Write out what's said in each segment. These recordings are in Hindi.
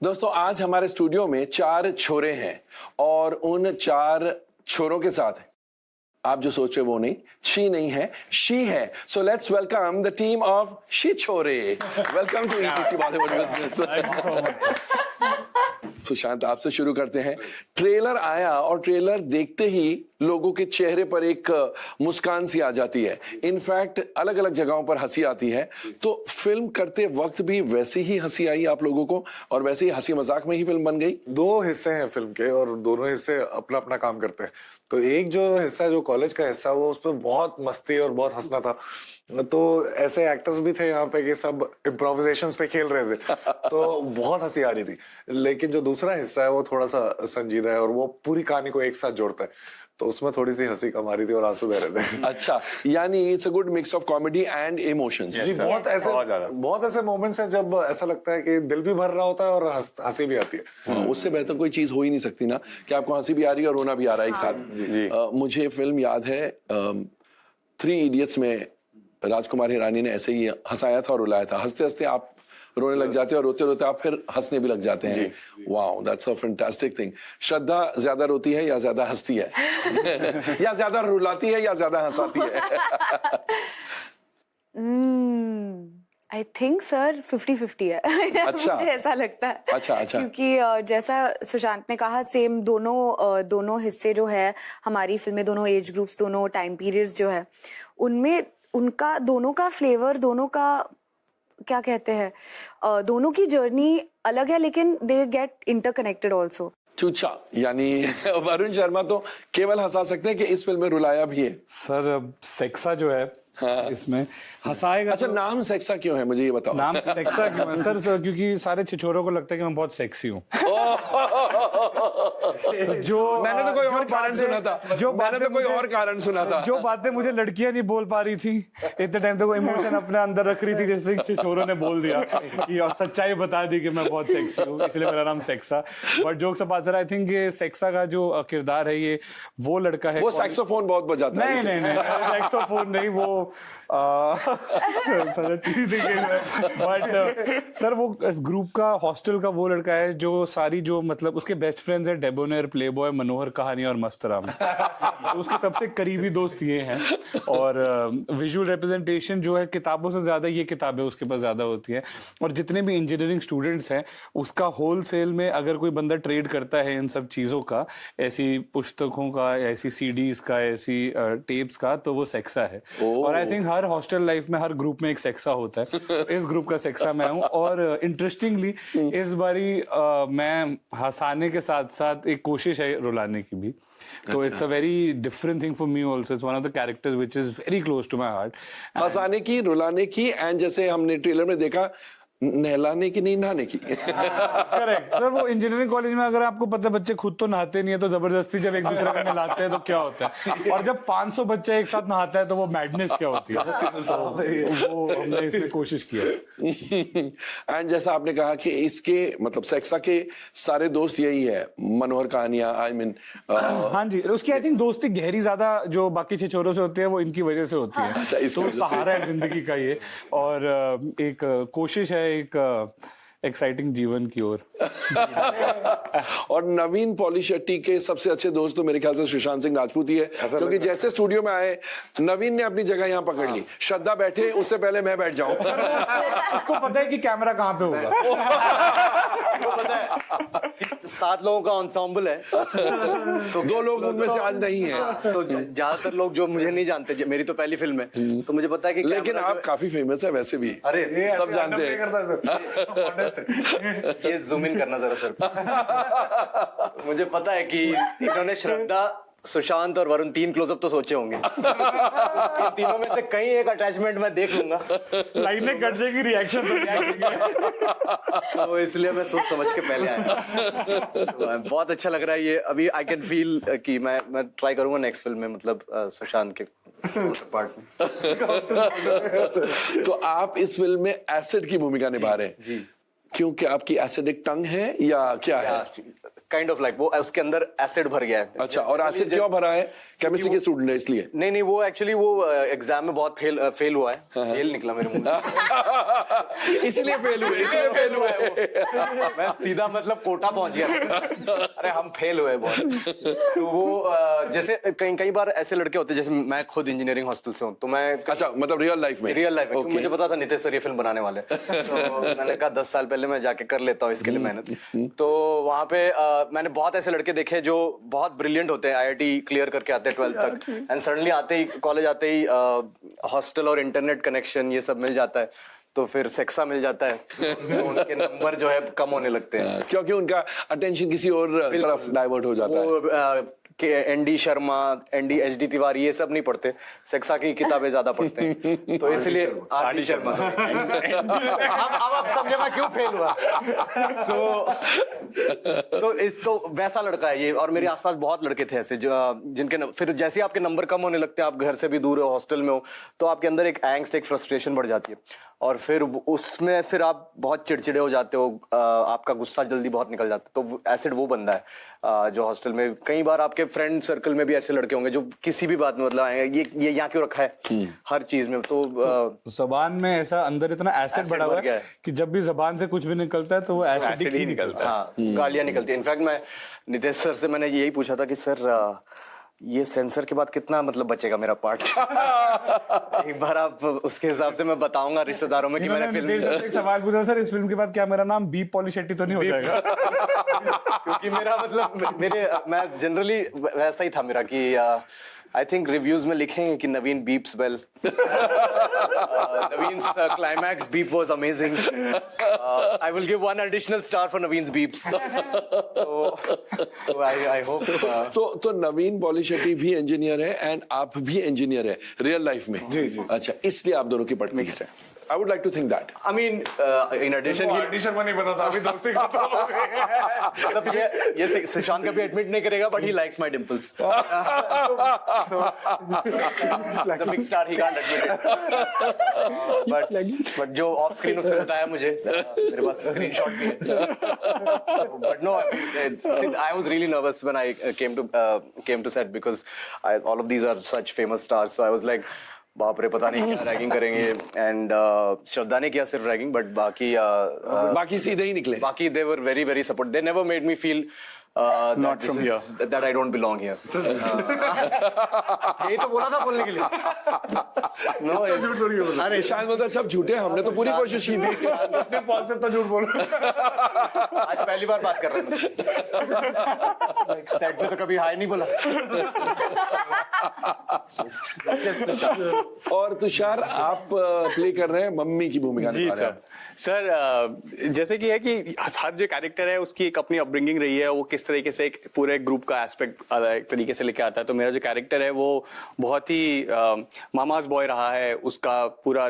दोस्तों आज हमारे स्टूडियो में 4 छोरे हैं और उन 4 छोरों के साथ आप जो सोच रहे वो नहीं, शी नहीं है, शी है। So let's welcome the team of Chhichhore. Welcome to ETC Bollywood business. Sushant आपसे शुरू करते हैं। ट्रेलर आया और ट्रेलर देखते ही लोगों के चेहरे पर एक मुस्कान सी आ जाती है। इनफैक्ट अलग अलग जगहों पर हंसी आती है। तो फिल्म करते वक्त भी वैसी ही हंसी आई आप लोगों को और वैसे ही हंसी मजाक में ही फिल्म बन गई? 2 हिस्से हैं फिल्म के और दोनों हिस्से अपना अपना काम करते हैं। तो एक जो हिस्सा जो कॉलेज का हिस्सा वो उस पर बहुत मस्ती और बहुत हंसना था। तो ऐसे एक्टर्स भी थे यहाँ पे कि सब इम्प्रोविजेशंस पे खेल रहे थे, तो बहुत हंसी आ रही थी। लेकिन जो दूसरा हिस्सा है वो थोड़ा सा संजीदा है और वो पूरी कहानी को एक साथ जोड़ता है, तो उसमें थोड़ी सी हंसी कम आ रही थी और आंसू बह रहे थे। अच्छा, यानी it's a good mix of comedy and emotions. जी, बहुत ऐसे मोमेंट्स हैं जब ऐसा लगता है कि दिल भी भर रहा होता है और हंसी भी आती है। उससे बेहतर कोई चीज हो ही नहीं सकती ना कि आपको हंसी भी आ रही है और रोना भी आ रहा है एक साथ। मुझे फिल्म याद है 3 इडियट्स में राजकुमार हिरानी ने ऐसे ही हंसाया था और रुलाया था। हंसते हंसते आप रोने लग जाते हैं और रोते रोते आप फिर हंसने भी लग जाते हैं। Wow, that's a fantastic thing. Shraddha ज्यादा रोती है या ज्यादा हंसती है? या ज्यादा रुलाती है या ज्यादा हंसाती है? आई थिंक सर 50-50 है। अच्छा। मुझे ऐसा लगता है। अच्छा। क्योंकि जैसा सुशांत ने कहा, सेम दोनों हिस्से जो है हमारी फिल्म में, दोनों एज ग्रुप्स, दोनों टाइम पीरियड्स जो है उनमें उनका दोनों का फ्लेवर, दोनों का क्या कहते हैं, दोनों की जर्नी अलग है लेकिन दे गेट इंटरकनेक्टेड ऑल्सो। चूचा यानी वरुण शर्मा तो केवल हंसा सकते हैं कि इस फिल्म में रुलाया भी है। सर अब सेक्सा जो है इसमें हंसाएगा। अच्छा, नाम सेक्सा क्यों है, मुझे ये बताओ। नाम सेक्सा क्यों है सर? क्योंकि सारे छिछोरों को लगता है कि मैं बहुत सेक्सी हूँ। जो मैंने तो कोई और कारण सुना था। जो बातें मुझे लड़कियां नहीं बोल पा रही थी इतने टाइम तक, वो इमोशन अपने अंदर रख रही थी, जैसे छिछोरों ने बोल दिया कि और सच्चाई बता दी कि मैं बहुत सेक्सी हूँ, इसलिए मेरा नाम Sexa. But jokes apart sir, I think ये सेक्सा का जो किरदार है, ये वो लड़का है। वो सैक्सोफोन बहुत बजाता है। नहीं, सैक्सोफोन नहीं, वो बट सर वो इस ग्रुप का, हॉस्टल का वो लड़का है जो सारी जो मतलब उसके बेस्ट फ्रेंड्स है डेबोनेर, प्लेबॉय, मनोहर कहानी और मस्तराम। तो उसके सबसे करीबी दोस्त ये हैं। और विजुअल रिप्रेजेंटेशन जो है किताबों से ज्यादा ये किताबें उसके पास ज्यादा होती है। और जितने भी इंजीनियरिंग स्टूडेंट्स हैं उसका होलसेल में अगर कोई बंदा ट्रेड करता है इन सब चीजों का, ऐसी पुस्तकों का, ऐसी सीडीज का, ऐसी टेप्स का, तो वो सेक्सा है। और I think her hostel life में हर ग्रुप में एक सेक्सा होता है। इस ग्रुप का सेक्सा मैं हूं। और इंटरेस्टिंगली इस बारी मैं हंसाने के साथ साथ एक कोशिश है रुलाने की भी। तो it's a very different thing for me also. It's one of the characters which is very close to my heart. हंसाने की, रुलाने की एंड जैसे हमने ट्रेलर में देखा, नहलाने की नहीं, नहाने की। Correct sir. वो इंजीनियरिंग कॉलेज में अगर आपको पता है बच्चे खुद तो नहाते नहीं है, तो जबरदस्ती जब एक दूसरे को नहलाते हैं तो क्या होता है, और जब 500 बच्चे एक साथ नहाता है तो वो मैडनेस क्या होती है। तो वो हमने इसमें कोशिश किया। एंड जैसा आपने कहा कि इसके मतलब सेक्सा के सारे दोस्त यही है, मनोहर कहानियां, आई मीन हाँ जी, उसकी आई थिंक दोस्ती गहरी ज्यादा जो बाकी छिछोरों से होती है वो इनकी वजह से होती है। तो सहारा है जिंदगी का ये, और एक कोशिश है एक एक्साइटिंग जीवन की ओर। और नवीन पॉलीशेट्टी के सबसे अच्छे दोस्त तो मेरे ख्याल से सुशांत सिंह राजपूत ही है, क्योंकि जैसे स्टूडियो में आए नवीन ने अपनी जगह यहाँ पकड़ ली। श्रद्धा बैठे उससे पहले मैं बैठ जाऊं। उसको पता है कि कैमरा कहाँ पे होगा। पता है 7 लोगों का एंसेंबल है, तो 2 लोग उनमें से आज नहीं है। तो ज्यादातर लोग जो मुझे नहीं जानते, मेरी तो पहली फिल्म है, तो मुझे पता है कि लेकिन आप काफी फेमस है वैसे भी। अरे सब जानते हैं। ये जूम इन करना जरा सर। मुझे पता है कि इन्होंने श्रद्धा, सुशांत और वरुण 3 क्लोजअप तो सोचे होंगे। इन तीनों में से कहीं एक अटैचमेंट मैं देख लूंगा, लाइनें कट जाएगी, रिएक्शन तो इसलिए मैं सोच समझ के पहले आया। तो बहुत अच्छा लग रहा है ये। अभी आई कैन फील कि मैं ट्राई करूंगा नेक्स्ट फिल्म में, मतलब सुशांत के पार्ट में। तो आप इस फिल्म में एसिड की भूमिका निभा रहे हैं जी। क्योंकि आपकी एसिडिक टंग है या क्या है? काइंड ऑफ लाइक वो उसके अंदर एसिड भर गया है। अच्छा, और एसिड क्यों भरा है? केमिस्ट्री के स्टूडेंट है इसलिए? नहीं, वो एक्चुअली वो एग्जाम में बहुत फेल हुआ है। फेल निकला मेरे मुंह से। इसीलिए फेल हुए। मैं सीधा मतलब कोटा पहुंच गया। अरे हम फेल हुए बहुत। तो वो जैसे कई बार ऐसे लड़के होते हैं, जैसे मैं खुद इंजीनियरिंग हॉस्टल से हूँ, तो मैं अच्छा, मतलब रियल लाइफ में? रियल लाइफ में Okay. मुझे पता था नितेश सर ये फिल्म बनाने वाले। तो मैंने कहा 10 साल पहले मैं जाके कर लेता हूँ इसके लिए मेहनत। तो वहाँ पे मैंने बहुत ऐसे लड़के देखे जो बहुत ब्रिलियंट होते हैं, IIT क्लियर करके आते हैं 12th तक, एंड सडनली आते ही कॉलेज आते ही हॉस्टल और इंटरनेट कनेक्शन ये सब मिल जाता है, तो फिर सेक्सा मिल जाता है, तो उनके नंबर जो है कम होने लगते हैं, क्योंकि उनका अटेंशन किसी और तरफ डाइवर्ट हो जाता है। वो ND Sharma, ND HD Tiwari ये सब नहीं पढ़ते, सेक्सा की किताबें ज्यादा पढ़ते हैं, तो इसलिए RD शर्मा। अब आप समझे मैं क्यों फेल हुआ। तो वैसा लड़का है ये, और मेरे आसपास बहुत लड़के थे ऐसे जो जिनके फिर जैसे आपके नंबर कम होने लगते हैं, आप घर से भी दूर हो, हॉस्टल में हो, तो आपके अंदर एक एंग्स्ट, एक फ्रस्ट्रेशन बढ़ जाती है, और फिर उसमें फिर आप बहुत चिड़चिड़े हो जाते हो, आपका गुस्सा जल्दी बहुत निकल जाता है। तो एसिड वो बंदा है जो हॉस्टल में, कई बार आपके फ्रेंड सर्कल में भी ऐसे लड़के होंगे जो किसी भी बात में मतलब आएंगे, ये यहाँ क्यों रखा है, हर चीज में। तो जबान में ऐसा अंदर इतना एसिड बढ़ा हुआ है कि जब भी जबान से कुछ भी निकलता है तो वो एसिड ही निकलता है। हाँ, गालियां निकलती है। इनफैक्ट मैं नितेश सर से मैंने यही पूछा था कि सर ये सेंसर के बाद कितना मतलब बचेगा मेरा पार्ट। एक बार आप उसके हिसाब से मैं बताऊंगा रिश्तेदारों में कि मैंने फिल्म। एक सवाल पूछा, सर इस फिल्म के बाद क्या मेरा नाम बीप पॉलीशेट्टी तो नहीं हो जाएगा? क्योंकि मेरा मतलब मैं जनरली वैसा ही था मेरा कि आई थिंक रिव्यूज में लिखेंगे कि Naveen beeps well, Naveen climax beep was amazing, I will give 1 additional star for Naveen's beeps. तो आई होप। तो नवीन पॉलीशेट्टी भी इंजीनियर है एंड आप भी इंजीनियर है रियल लाइफ में? जी। अच्छा, इसलिए आप दोनों की पटती है। I would like to think that. I mean, in addition, Sharma नहीं पता था, अभी दोस्ती करता हूँ। मतलब ये सुशांत कभी एडमिट नहीं करेगा, but he likes my dimples. The big star, he can't admit it. But जो ऑफ स्क्रीन उसने बताया मुझे, मेरे पास स्क्रीनशॉट भी है. But no, I was really nervous when I came to set because all of these are such famous stars, so I was like, बाप रे पता नहीं क्या रैगिंग करेंगे, एंड श्रद्धा ने किया सिर्फ रैगिंग, बट बाकी सीधे ही निकले। बाकी they were very very supportive. They never made me feel Not from here. that I don't belong here. यही तो बोला था बोलने के लिए। No, अरे शायद बोलता सब झूठे, हमने तो पूरी कोशिश की थी। अपने पास से तो झूठ बोल। आज पहली बार बात कर रहे हैं। सेट पे तो कभी हाय नहीं बोला। और तुषार, आप प्ले कर रहे हैं मम्मी की भूमिका जी निभा रहे हैं। सर जैसे कि है कि हर जो कैरेक्टर है उसकी एक अपनी अपब्रिंगिंग रही है, वो किस तरीके से एक पूरे ग्रुप का एस्पेक्ट एक तरीके से लेके आता है। तो मेरा जो कैरेक्टर है वो बहुत ही मामाज बॉय रहा है, उसका पूरा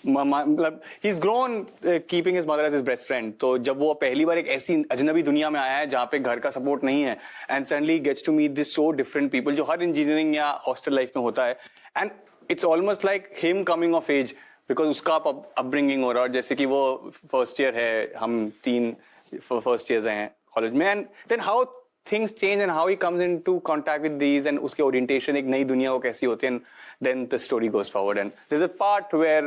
मतलब ही is grown keeping his mother as his best friend. तो जब वो पहली बार एक ऐसी अजनबी दुनिया में आया है जहाँ पे घर का सपोर्ट नहीं है, and suddenly gets to meet this so different people, जो हर इंजीनियरिंग या हॉस्टल लाइफ में होता है, and it's almost like him coming of age, because उसका अपब्रिंगिंग हो रहा है। जैसे कि वो फर्स्ट ईयर है, हम 3 फर्स्ट ईयर्स हैं कॉलेज में, and then how things change and how he comes into contact with these, and उसके orientation एक नई दुनिया वो कैसी होती है, and then the story goes forward, and there's a part where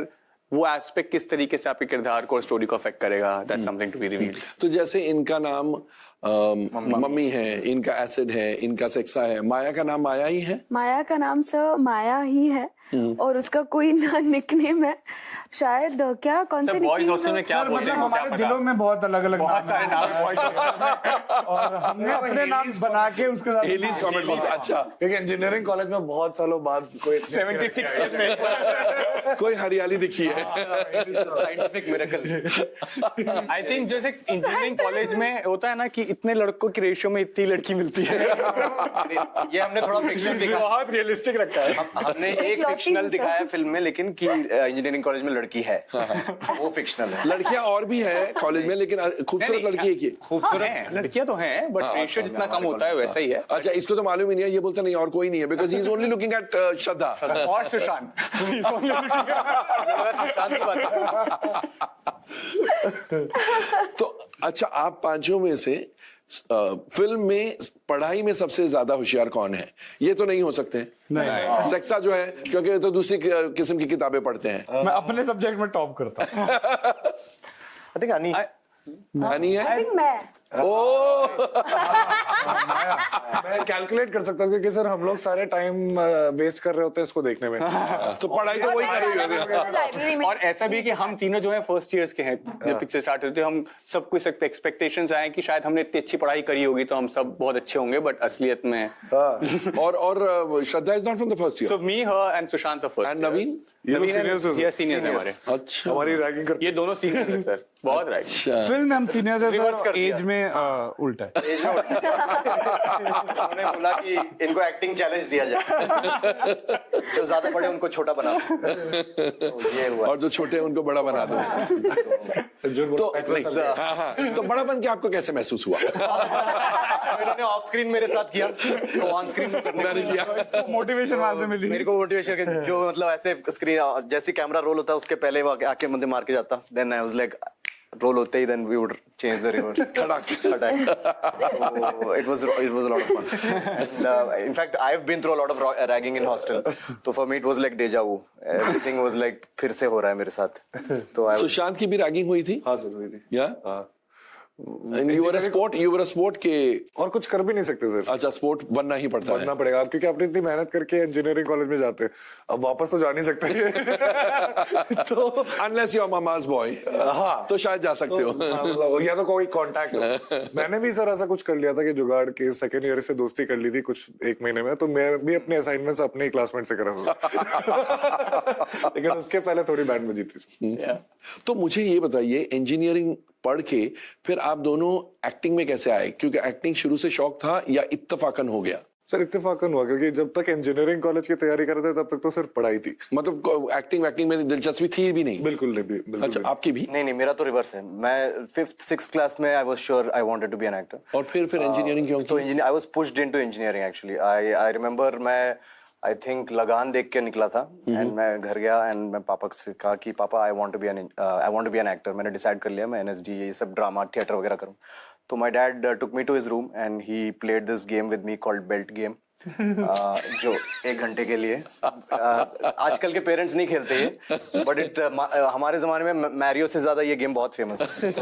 वो एस्पेक्ट किस तरीके से आपके किरदार को और स्टोरी को अफेक्ट करेगा, that's something to be revealed. तो जैसे इनका नाम मम्मी है, इनका एसिड है, इनका सेक्सा है, माया का नाम माया ही है? माया का नाम सर माया ही है, और उसका कोई ना निकनेम है शायद, क्या कौन से बॉयज हॉस्टल में क्या बोलते मतलब हैं, हमारे दिलों में बहुत अलग अलग बहुत सारे नाम हैं boys hostel में। और हमने अपने नाम बना के उसके साथ हेलीज कमेंट बॉक्स। अच्छा, क्योंकि इंजीनियरिंग कॉलेज में बहुत सालों बाद कोई 76 में कोई हरियाली दिखी है? Scientific miracle. आई थिंक जैसे इंजीनियरिंग कॉलेज में होता है ना कि इतने लड़कों की रेशियो में इतनी लड़की मिलती है, ये हमने थोड़ा फिक्शन दिखा, बहुत रियलिस्टिक रखा है। हमने एक फिक्शनल दिखाया फिल्म में, लेकिन कि इंजीनियरिंग कॉलेज में लड़की है, वो फिक्शनल है। लड़कियां और भी है कॉलेज में, लेकिन खूबसूरत लड़की है कि? खूबसूरत हैं, लड़कियां तो हैं, बट रेशियो जितना कम होता है वैसा ही है। अच्छा, इसको तो मालूम ही नहीं है, ये बोलता नहीं और कोई नहीं है, because he is only looking at Shraddha और सुशांत सुशांत की बात। तो अच्छा, आप पांचों में से फिल्म में पढ़ाई में सबसे ज्यादा होशियार कौन है? ये तो नहीं हो सकते। नहीं। सेक्सा जो है, क्योंकि ये तो दूसरी किस्म की किताबें पढ़ते हैं। मैं अपने सब्जेक्ट में टॉप करता हूँ। आई थिंक अनी हनी है। आई थिंक मैं ओ मैं कैलकुलेट कर सकता हूँ क्योंकि सर हम लोग सारे टाइम वेस्ट कर रहे होते हैं इसको देखने में। तो पढ़ाई तो वही कर रही होगी। लाइब्रेरी में और ऐसा भी कि हम तीनों जो है फर्स्ट ईयर्स के हैं जब पिक्चर स्टार्ट होती है, हम सब कुछ एक्सपेक्टेशंस आए कि शायद हमने इतनी अच्छी पढ़ाई करी होगी तो हम सब बहुत अच्छे होंगे, बट असलियत में और Shraddha is not from the first year. So me her and Sushant the first and Naveen? ये लोग सीनियर्स हैं सर। सीनियर्स हैं हमारे। अच्छा, हमारी रैगिंग करते ये दोनों सीनियर हैं सर, बहुत राइट। फिल्म में हम सीनियर्स हैं Reverse सर, कर दिया। एज में उल्टा है। एज में उन्होंने बोला कि इनको एक्टिंग चैलेंज दिया जाए, जो ज्यादा बड़े उनको छोटा बना दो। तो ये हुआ। और जो छोटे हैं उनको बड़ा बना दो। सज्जन तो नहीं, हाँ, तो बड़ा बन के आपको कैसे महसूस हुआ? इन्होंने ऑफ स्क्रीन मेरे साथ किया, तो ऑन स्क्रीन करने मैंने किया। मोटिवेशन वहां से मिली। मेरे को मोटिवेशन जो मतलब ऐसे स्क्रीन जैसे कैमरा रोल होता है उसके पहले वो आके मुझे मार के जाता, then I was like role होते ही then we would change the reverse it was a lot of fun and in fact I have been through a lot of ragging in hostel, तो for me it was like deja vu, everything was like फिर से हो रहा है मेरे साथ। तो सुशांत की भी रैगिंग हुई थी? हाँ सर हुई थी। या and you were a sport के और कुछ कर भी नहीं सकते सर। अच्छा, स्पोर्ट बनना ही पड़ता है। बनना पड़ेगा क्योंकि आपने इतनी मेहनत करके इंजीनियरिंग कॉलेज में जाते हैं, अब वापस तो जा नहीं सकते। तो unless you are mama's boy, हाँ तो शायद जा सकते हो। हाँ, मतलब या तो कोई कांटेक्ट हो। मैंने भी सर ऐसा कुछ कर लिया था कि जुगाड़ के सेकंड ईयर से दोस्ती कर ली थी कुछ एक महीने में, तो मैं भी अपने असाइनमेंट्स अपने ही क्लासमेट से करा था। लेकिन उसके पहले थोड़ी बैंड बजी थी। तो मुझे ये बताइए, इंजीनियरिंग पढ़ के फिर आप दोनों एक्टिंग में कैसे आए? क्योंकि एक्टिंग शुरू से शौक था या इत्तेफाकन हो गया? सर इत्तेफाकन हुआ क्योंकि जब तक इंजीनियरिंग कॉलेज की तैयारी कर रहे थे तब तक तो सिर्फ पढ़ाई थी, मतलब एक्टिंग में दिलचस्पी थी भी नहीं? बिल्कुल नहीं, बिल्कुल अच्छा, नहीं। आपकी भी? नहीं मेरा तो रिवर्स है। मैं 5th 6th क्लास में I was sure I wanted to be an actor. और फिर इंजीनियरिंग क्यों तो की? Engineer I was pushed into engineering actually. I remember मैं आई थिंक लगान देख के निकला था एंड मैं घर गया एंड मैं पापा से कहा कि पापा I want to be an actor. मैंने डिसाइड कर लिया मैं एनएसडी ये सब ड्रामा थिएटर वगैरह करूं। तो my dad took me to his room and he played this game with me called belt game, जो 1 घंटे के लिए आजकल के पेरेंट्स नहीं खेलते ये, बट हमारे जमाने में मैरियो से ज्यादा ये गेम बहुत फेमस है। तो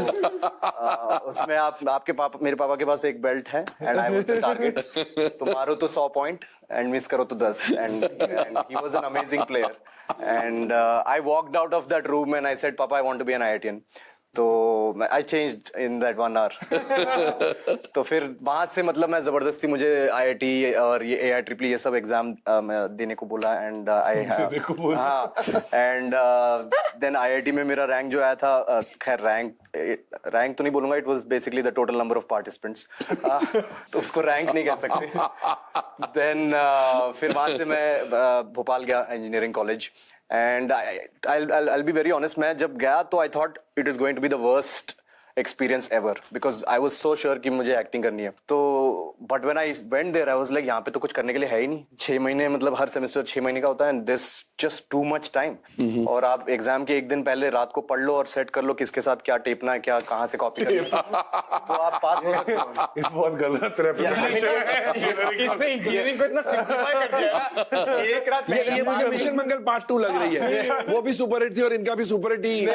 उसमें आपके पापा, मेरे पापा के पास एक बेल्ट है and I was the target. तो मारो तो 100 पॉइंट एंड मिस करो तो 10 and he was an amazing player and I walked out of that room and I said papa I want to be an IITian. तो I changed in that 1 hour. तो फिर वहां से मतलब मैं जबरदस्ती मुझे आईआईटी और ये एआईट्रिपल ये सब एग्जाम देने को बोला एंड आई हाँ एंड देन आईआईटी में मेरा रैंक जो आया था, खैर रैंक तो नहीं बोलूंगा, it was basically the total number of participants, तो उसको रैंक नहीं कह सकते। देन फिर वहां से मैं भोपाल गया engineering college and I'll be very honest, मैं जब गया तो I thought it is going to be the worst experience ever because I was so sure कि मुझे एक्टिंग करनी है। तो but when I went there I was like यहाँ पे तो कुछ करने के लिए है ही नहीं। 6 महीने मतलब हर सेमेस्टर 6 महीने का होता है and there's just too much time। और आप एग्जाम के 1 दिन पहले रात को पढ़ लो और सेट कर लो किसके साथ क्या टेपना है, क्या कहाँ से कॉपी करना है, तो आप पास हो सकते हो। ये बहुत गलत इसने इंजीनियरिंग को इतना सिंपलीफाई कर दिया। एक रात ये मुझे मिशन मंगल पार्ट 2 लग रही है। वो भी सुपर हिट थी और इनका भी सुपर हिट ही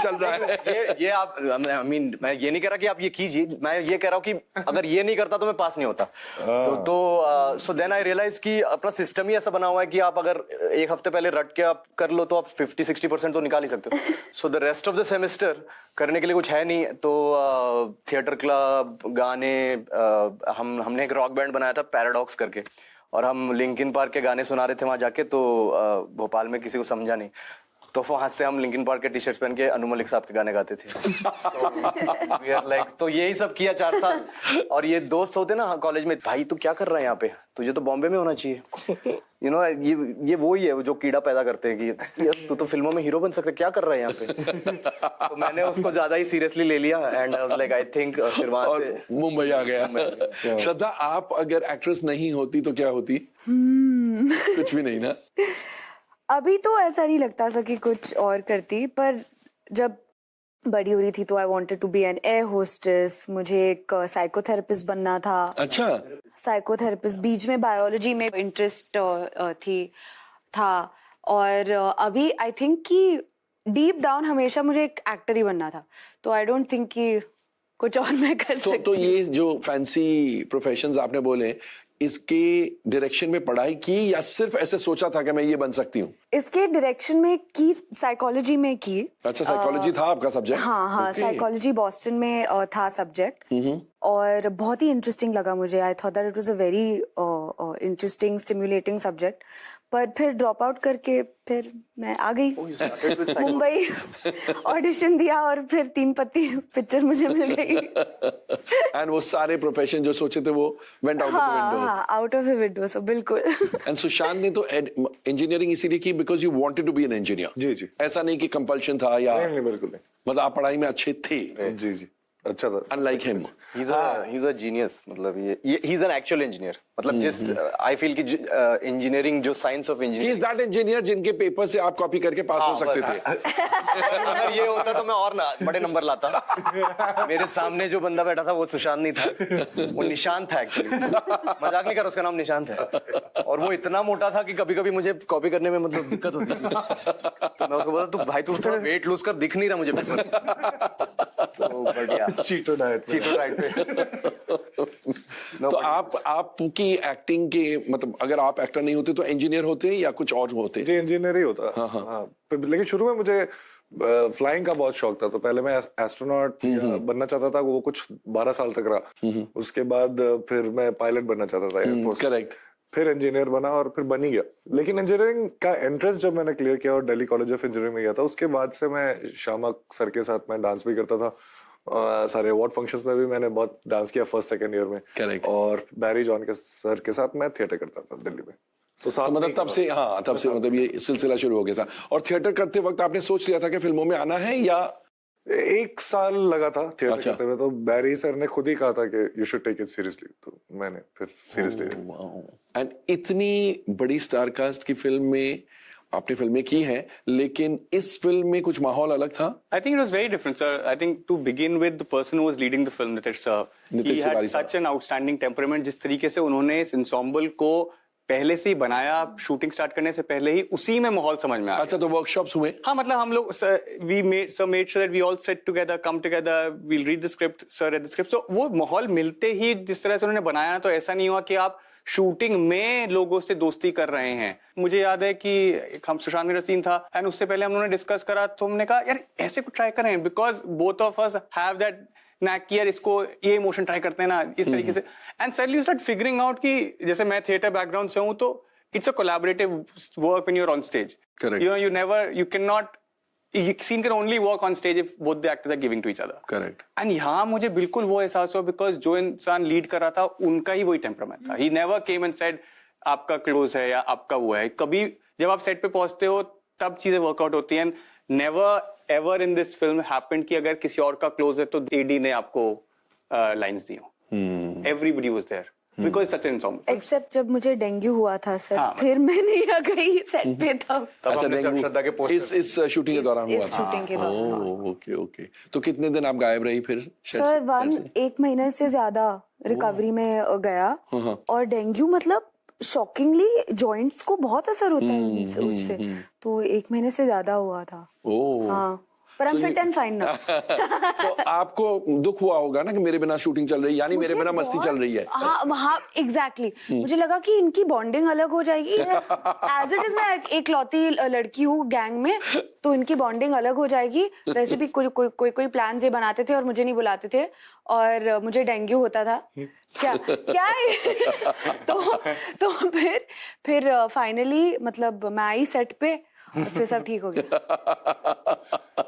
चल रहा है। ये आप I mean, मैं ये नहीं कह रहा कि आप ये कीजिए, मैं ये कह रहा हूँ कि अगर ये नहीं करता तो मैं पास नहीं होता। तो सो देन आई रियलाइज कि अपना सिस्टम ही ऐसा बना हुआ है कि आप अगर 1 हफ्ते पहले रट के आप कर लो तो आप 50-60% तो निकाल ही सकते हो। So the rest of the semester करने के लिए कुछ है नहीं, तो थिएटर क्लब, गाने, हमने एक रॉक बैंड बनाया था पैराडॉक्स करके और हम लिंकिन पार्क के गाने सुना रहे थे वहां जाके। तो भोपाल में किसी को समझा नहीं, तो वहां से हम लिंकिन पार्क के टी शर्ट्स पहन के अनु मलिक साहब के गाने गाते थे। तो यही सब किया 4 साल। और ये दोस्त होते ना कॉलेज में, भाई तू क्या कर रहा है यहाँ पे, तुझे तो बॉम्बे में होना चाहिए। यू नो ये वो ही है जो कीड़ा पैदा करते हैं कि तू तो फिल्मों में हीरो बन सकता है, क्या कर रहा है यहाँ पे। तो मैंने उसको ज्यादा ही सीरियसली ले लिया and I was like I think फिर वहां से मुंबई आ गया। श्रद्धा, आप अगर एक्ट्रेस नहीं होती तो क्या होती? कुछ भी नहीं ना? अभी तो ऐसा नहीं लगता था कि कुछ और करती, पर जब बड़ी हो रही थी तो I wanted to be an air hostess, मुझे एक साइकोथेरेपिस्ट बनना था। अच्छा, साइकोथेरेपिस्ट, बीच में बायोलॉजी में इंटरेस्ट था और अभी आई थिंक कि डीप डाउन हमेशा मुझे एक एक्टर ही बनना था, तो आई डोंट थिंक कि कुछ और मैं कर सकती। तो ये जो फैंसी प्रोफेशंस आपने बोले, इसके डायरेक्शन में पढ़ाई की या सिर्फ ऐसे सोचा था कि मैं ये बन सकती हूँ? इसके डायरेक्शन में की, साइकोलॉजी में की। अच्छा, साइकोलॉजी था आपका सब्जेक्ट? हाँ, Okay. साइकोलॉजी बॉस्टन में था सब्जेक्ट और बहुत ही इंटरेस्टिंग लगा मुझे। I thought that it was a very interesting stimulating subject, पर फिर ड्रॉप आउट करके फिर मैं आ गई मुंबई, ऑडिशन दिया और फिर 3 पत्ती पिक्चर मुझे मिल गई। एंड वो सारे प्रोफेशन जो सोचे थे वो went out of the window. हाँ, out of the window, so बिल्कुल। एंड सुशांत ने तो इंजीनियरिंग इसीलिए की because you wanted to be an engineer? जी, जी। ऐसा नहीं कि कंपल्शन था या नहीं, बिल्कुल नहीं। मतलब आप पढ़ाई में अच्छे थे? जी, जी, अच्छा था। Unlike him. he's a genius, मतलब ये he's an actual engineer, मतलब जिस I feel कि इंजीनियरिंग जो science of he is engineering, that engineer जिनके पेपर से आप कॉपी करके पास हो सकते थे। अगर ये होता तो मैं और ना बड़े नंबर लाता। मेरे सामने जो बंदा बैठा था वो सुशांत नहीं था, वो निशांत था एक्चुअली। मजाक नहीं कर, उसका नाम निशांत है और वो इतना मोटा था कि कभी कभी मुझे कॉपी करने में मतलब दिक्कत होती थी। तो मैं उसको बोला, तू भाई तू थोड़ा वेट लूज कर, दिख नहीं रहा मुझे पेपर। तो बढ़िया, चीटो डाइट पे। तो आपकी एक्टिंग के मतलब अगर आप एक्टर नहीं होते तो इंजीनियर होते या कुछ और होते? जी, इंजीनियर ही होता। हाँ, लेकिन शुरू में मुझे फ्लाइंग का बहुत शौक था, तो पहले मैं एस्ट्रोनॉट बनना चाहता था, वो कुछ 12 साल तक रहा। उसके बाद फिर मैं पायलट बनना चाहता था एयरफोर्स। करेक्ट। फिर इंजीनियर बना और फिर बन ही गया। लेकिन इंजीनियरिंग का एंट्रेंस जब मैंने क्लियर किया और दिल्ली कॉलेज ऑफ इंजीनियरिंग में गया था, उसके बाद से मैं शामक सर के साथ मैं डांस भी करता था। सारे अवार्ड फंक्शंस में भी मैंने बहुत डांस किया फर्स्ट सेकंड ईयर में। Correct. और बैरी जॉन के सर के साथ मैं थिएटर करता था दिल्ली में। तो साथ मतलब तब से, हाँ, तब से मतलब ये सिलसिला शुरू हो गया था। और थिएटर करते वक्त आपने सोच लिया था कि फिल्मों में आना है या? 1 साल लगा था थिएटर अच्छा। करते हुए, तो बैरी सर ने खुद ही कहा था कि you should take it seriously, तो मैंने फिर सीरियसली लिया। एंड इतनी बड़ी स्टार कास्ट की फिल्म में आपने फिल्में की हैं, लेकिन इस फिल्म में कुछ माहौल अलग था? I think it was very different, sir. I think to begin with, the person who was leading the film, Nitish sir, Nitish he had Tiwari such an outstanding temperament. जिस तरीके से उन्होंने इस ensemble को पहले से ही बनाया, शूटिंग स्टार्ट करने से पहले ही उसी में माहौल समझ में आ अच्छा, तो वर्कशॉप्स हुए? हाँ, मतलब हम लोग made sure that we all sit together, come together, we'll read the script, sir read the script. So वो माहौल मिलते ही जिस तरह से उन्होंने बनाया, तो ऐसा नहीं हुआ कि आप शूटिंग में लोगों से दोस्ती कर रहे हैं। मुझे याद है कि हम सुशांत मेरा सीन था एंड उससे पहले हम लोगों ने डिस्कस करा, तो हमने कहा यार ऐसे कुछ ट्राई करें, because both of us have that knack कि यार इसको ये इमोशन ट्राई करते हैं ना इस तरीके से। And suddenly you start figuring out कि जैसे मैं थिएटर बैकग्राउंड से हूं, तो it's a collaborative work when you are on stage. Correct. You cannot, scene can only work on stage if both the actors are giving to each other. Correct. And यहाँ मुझे बिल्कुल वो एहसास हुआ, बिकॉज जो इंसान लीड कर रहा था उनका ही वही टेम्परामेंट था। He never came and said आपका क्लोज है या आपका वो है। कभी जब आप सेट पे पहुंचते हो तब चीजें वर्कआउट होती हैं। Never ever in this film happened कि अगर किसी और का क्लोज है तो एडी ने आपको लाइंस दी हो। Everybody was there because such an ensemble. Except जब मुझे डेंगू हुआ था सर, हाँ। फिर मैं नहीं आ गई सेट पे तब। अच्छा, हमने डेंगू श्रद्धा के पोस्टर इस शूटिंग के दौरान हुआ इस था? शूटिंग के दौरान। ओह, ओके ओके। तो कितने दिन आप गायब रही फिर? सर 1 महीने से ज्यादा रिकवरी में गया। और डेंगू मतलब शॉकिंगली जॉइंट्स को बहुत असर होता है उससे, तो 1 महीने से ज्यादा हुआ था। ओह, हाँ, पर I'm fit and fine now। तो आपको दुख हुआ होगा ना कि मेरे बिना शूटिंग चल रही है, यानी मेरे मुझे बिना मस्ती बहुत- चल रही है। हाँ, एग्जैक्टली। मुझे लगा कि इनकी बॉन्डिंग अलग हो जाएगी। एज इट इज मैं एक लौती लड़की हूँ गैंग में, तो इनकी बॉन्डिंग अलग हो जाएगी। वैसे भी कोई प्लान ये बनाते थे और मुझे नहीं बुलाते थे, और मुझे डेंगू होता था। क्या तो फिर फाइनली मतलब मैं आई सेट पे और फिर सब ठीक हो गया।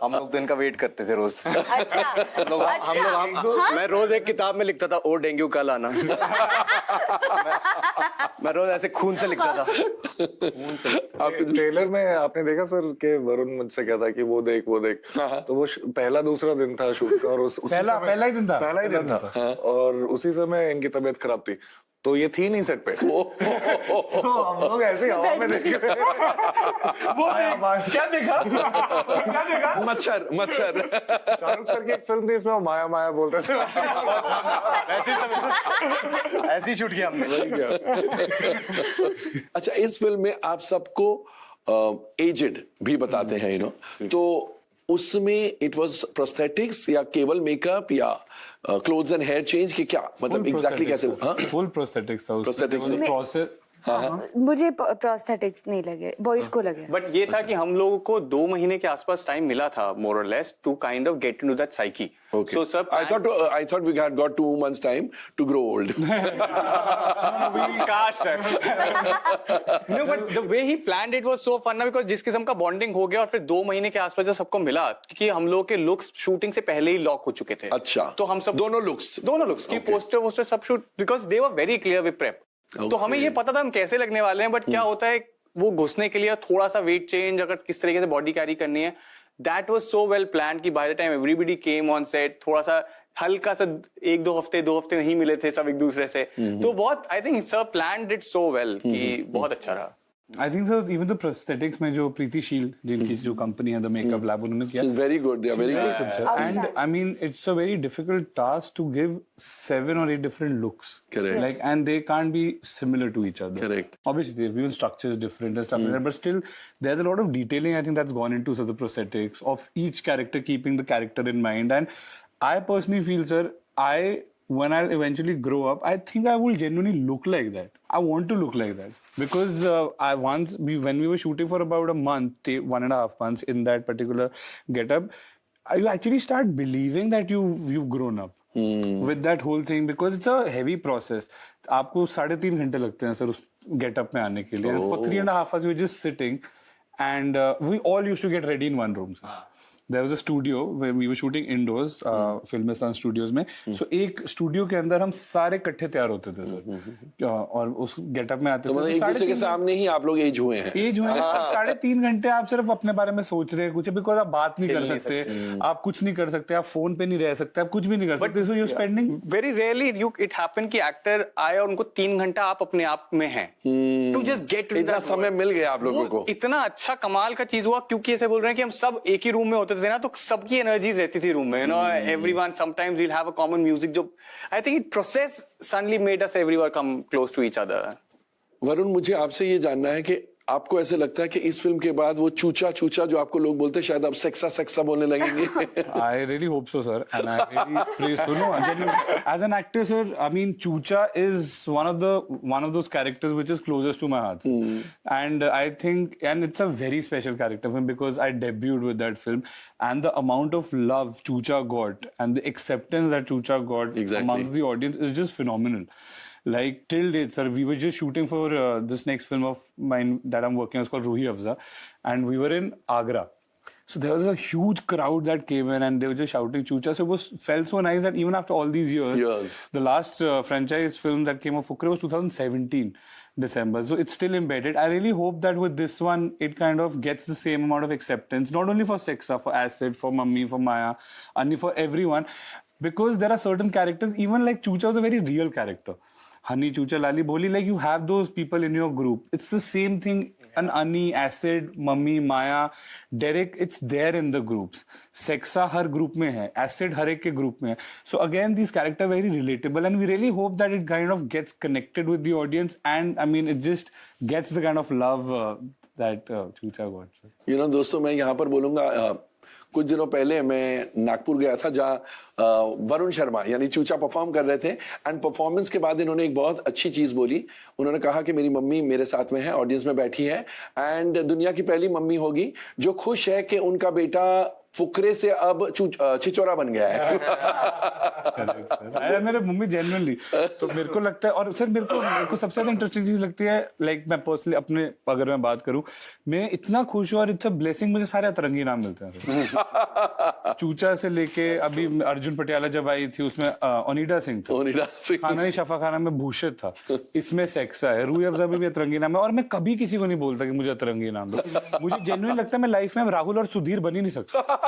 हम लोग तो इनका वेट करते थे रोज। अच्छा, मैं रोज एक किताब में लिखता था ओ डेंगू कल आना। मैं रोज ऐसे खून से लिखता था। ट्रेलर में आपने देखा सर कि वरुण मुझसे कहता कि वो देख तो वो पहला दूसरा दिन था शूट का, और पहला ही दिन था और उसी समय इनकी तबीयत खराब थी, तो ये थी नहीं सेट पे। तो हम लोग ऐसे ही हवा में देख रहे हैं। क्या देखा क्या देखा मच्छर मच्छर। शाहरुख सर की एक फिल्म थी इसमें वो माया माया बोलते थे। ऐसे ही शूट किया हमने। अच्छा, इस फिल्म में आप सबको एजेड भी बताते हैं, तो उसमें इट वाज प्रोस्थेटिक्स या केवल मेकअप या क्लोथ्स एंड हेयर चेंज की क्या मतलब एग्जैक्टली कैसे? हाँ, फुल प्रोस्थेटिक्स था Prosthetics थे। प्रोसेस। मुझे प्रोस्थेटिक्स नहीं लगे, बॉयज को लगे। बट ये था कि हम लोगों को 2 महीने के आसपास टाइम मिला था more or less to kind of get into that psyche. Okay. So sir, I thought we had got 2 months time to grow old. Gosh, sir. No, but the way he planned it was so fun ना, because जिस किस्म का बॉन्डिंग हो गया और फिर 2 महीने के आसपास जब सबको मिला, क्योंकि हम लोग के लुक्स शूटिंग से पहले ही लॉक हो चुके थे। अच्छा, तो हम सब दोनों लुक्स की पोस्टर सब shoot, because they were very clear with prep. तो हमें ये पता था हम कैसे लगने वाले हैं, बट क्या होता है वो घुसने के लिए थोड़ा सा वेट चेंज, अगर किस तरीके से बॉडी कैरी करनी है, that was so well plan कि by the time everybody came on set, थोड़ा सा हल्का सा 2 हफ्ते नहीं मिले थे सब एक दूसरे से, तो बहुत I think sir planned it so well कि बहुत अच्छा रहा। I think so. Even the prosthetics में जो प्रीति शील जिनकी जो कंपनी है, the makeup lab, उन्होंने किया। She's very good. They are very good. And I mean, it's a very difficult task to give 7 or 8 different looks. Correct. Like, and they can't be similar to each other. Correct. Obviously, everyone's structure is different and stuff like that. But still, there's a lot of detailing I think that's gone into the prosthetics of each character, keeping the character in mind. And I personally feel, sir, when I eventually grow up, I think I will genuinely look like that. I want to look like that because when we were shooting for about a month, 1.5 months in that particular getup, you actually start believing that you've grown up with that whole thing, because it's a heavy process. आपको 3.5 घंटे लगते हैं सर उस getup में आने के लिए. And for 3.5 hours, we were just sitting, and we all used to get ready in one room. There was a studio where we were shooting indoors, Filmistan Studios में. So एक स्टूडियो के अंदर हम सारे इकट्ठे तैयार होते थे सर, और उस गेटअप में आते थे। एक दूसरे के सामने ही आप लोग एज हुए हैं। 3.5 घंटे आप सिर्फ अपने बारे में सोच रहे हैं कुछ, बिकॉज आप बात नहीं कर सकते, आप कुछ नहीं कर सकते, आप फोन पे नहीं रह सकते, आप कुछ भी नहीं कर सकते। So you spending very rarely it happen कि एक्टर आए और उनको 3 घंटा आप अपने आप में हैं, टू जस्ट गेट इतना समय मिल गया आप लोगों को। इतना अच्छा कमाल का चीज हुआ, क्योंकि ऐसे बोल रहे हैं कि हम सब एक ही रूम में होते थे ना, तो सबकी एनर्जीज रहती थी रूम में, you know, everyone sometimes will have a common music, जो I think it process suddenly made us everyone come close to each other. Varun, मुझे आपसे ये जानना है कि आपको ऐसे लगता है कि इस फिल्म के बाद वो चूचा जो आपको लोग बोलते हैं, शायद आप सेक्सा बोलने लगेंगे? I really hope so, sir, and I really pray so. No, as an actor, sir, I mean, Chucha is one of those characters which is closest to my heart, and I think, and it's a very special character for me because I debuted with that film, and the amount of love Chucha got and the acceptance that Chucha got amongst the audience is just phenomenal. Like till date, sir, we were just shooting for this next film of mine that I'm working on. It's called Ruhi Afza, and we were in Agra. So there was a huge crowd that came in, and they were just shouting Chucha. So it felt so nice that even after all these years, the last franchise film that came of Fukre was 2017 December. So it's still embedded. I really hope that with this one, it kind of gets the same amount of acceptance, not only for Sexa, for Acid, for Mummy, for Maya, Anni, for everyone, because there are certain characters, even like Chucha was a very real character. Honey, Chucha, Lali, Boli, like you have those people in your group. It's the same thing. An Anni, Acid, Mummy, Maya, Derek, it's there in the groups. Sexa her group में है, Acid हर एक के group में है. So again, these characters are very relatable, and we really hope that it kind of gets connected with the audience, and I mean, it just gets the kind of love that Chucha got. You know, दोस्तों, मैं यहाँ पर बोलूँगा, कुछ दिनों पहले मैं नागपुर गया था, जहाँ वरुण शर्मा यानी चूचा परफॉर्म कर रहे थे, एंड परफॉर्मेंस के बाद इन्होंने एक बहुत अच्छी चीज बोली। उन्होंने कहा कि मेरी मम्मी मेरे साथ में है, ऑडियंस में बैठी है, एंड दुनिया की पहली मम्मी होगी जो खुश है कि उनका बेटा फुकरे से अब चिचोरा बन गया है। मेरे मम्मी जेन्युइनली, तो मेरे को लगता है, और सर मेरे को सबसे ज्यादा इंटरेस्टिंग चीज लगती है, लाइक मैं पर्सनली अपने अगर मैं बात करूं, मैं इतना खुश हूं और इट्स अ ब्लेसिंग, मुझे सारे अतरंगी नाम मिलते हैं। चूचा से लेके अभी अर्जुन पटियाला जब आई थी, उसमें ओनिडा सिंह था, खाना शफा खाना में भूषित था, इसमें सेक्सा है, रूही अफजा में भी अतरंगी नाम है, और मैं कभी किसी को नहीं बोलता कि मुझे अतरंगी नाम दो। मुझे जेन्युइन लगता है मैं लाइफ में राहुल और सुधीर बन ही नहीं सकता।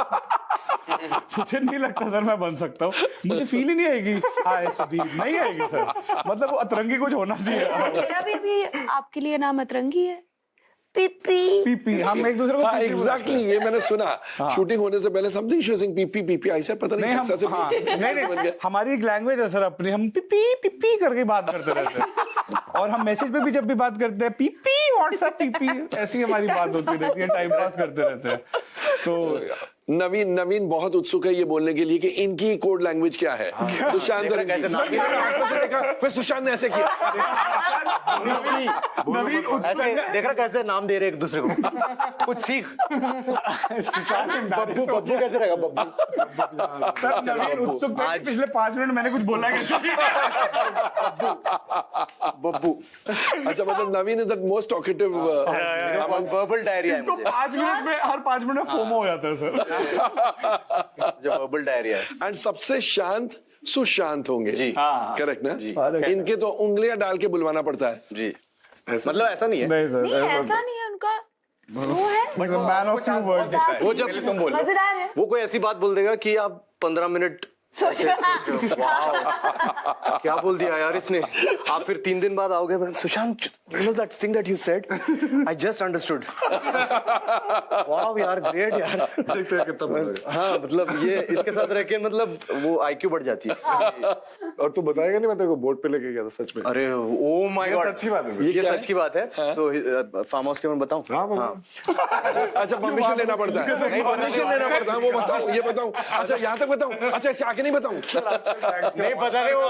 मुझे नहीं लगता सर मैं बन सकता हूँ, मुझे फील ही नहीं आएगी हाय सुदीप, नहीं आएगी सर, मतलब वो अतरंगी कुछ होना चाहिए। मेरा भी आपके लिए नाम अतरंगी है, पीपी। पीपी, हम एक दूसरे को हाँ पीपी एग्जैक्टली, ये मैंने सुना शूटिंग होने से पहले something she was saying PP PP, ऐसा पता नहीं नहीं हम सक्सेस से हाँ, नहीं हमारी एक लैंग्वेज है सर अपनी, हम पिपी पिपी करके बात करते रहते हैं, और हम मैसेज पे भी जब भी बात करते हैं पीपी व्हाट्सएप पीपी, ऐसी हमारी बात होती रहती है, टाइम पास करते रहते हैं। तो नवीन बहुत उत्सुक है ये बोलने के लिए कि इनकी कोड लैंग्वेज क्या है। सुशांत और कैसे नाम इनकी। आंखों से देखा, फिर सुशांत ने ऐसे किया। नवीन ऐसे देख रहा कैसे नाम दे रहे एक दूसरे को, कुछ सीख। बब्बू बब्बू कैसे रहेगा बब्बू? सर नवीन उत्सुक था कि पिछले 5 मिनट मैंने कुछ बोला कैसे। बब्बू अच्छा मतलब Naveen is the most talkative verbal diarrhoea है इसको मुझे, 5 मिनट में, हर 5 मिनट में फोमो हो जाता है सर। जो वर्बल डायरिया है। एंड सबसे शांत सुशांत होंगे जी। करेक्ट ना? इनके तो उंगलियां डाल के बुलवाना पड़ता है। जी मतलब ऐसा नहीं है। नहीं सर, नहीं ऐसा नहीं है उनका, वो है मैन ऑफ फ्यू वर्ड्स। वो जब तुम बोल मजेदार है। वो कोई ऐसी बात बोल देगा कि आप 15 मिनट सोच क्या बोल दिया यार इसने। आप फिर 3 दिन बाद आओगे, Sushant you know that thing that you said, I just understood. Wow यार ग्रेट यार। हाँ मतलब ये इसके साथ रह के मतलब वो आईक्यू बढ़ जाती है। और तू बताएगा नहीं, मैं तेरे को बोट पे लेके गया था सच में। अरे ओ माय गॉड, सच्ची बात है। ये सच की बात है। सो फार्म हाउस के मैं बताऊं? अच्छा परमिशन लेना पड़ता है, परमिशन लेना पड़ता है, वो बताओ ये बताऊं, अच्छा यहाँ तक बताऊं, अच्छा इससे आगे नहीं बताऊं। नहीं पता नहीं वो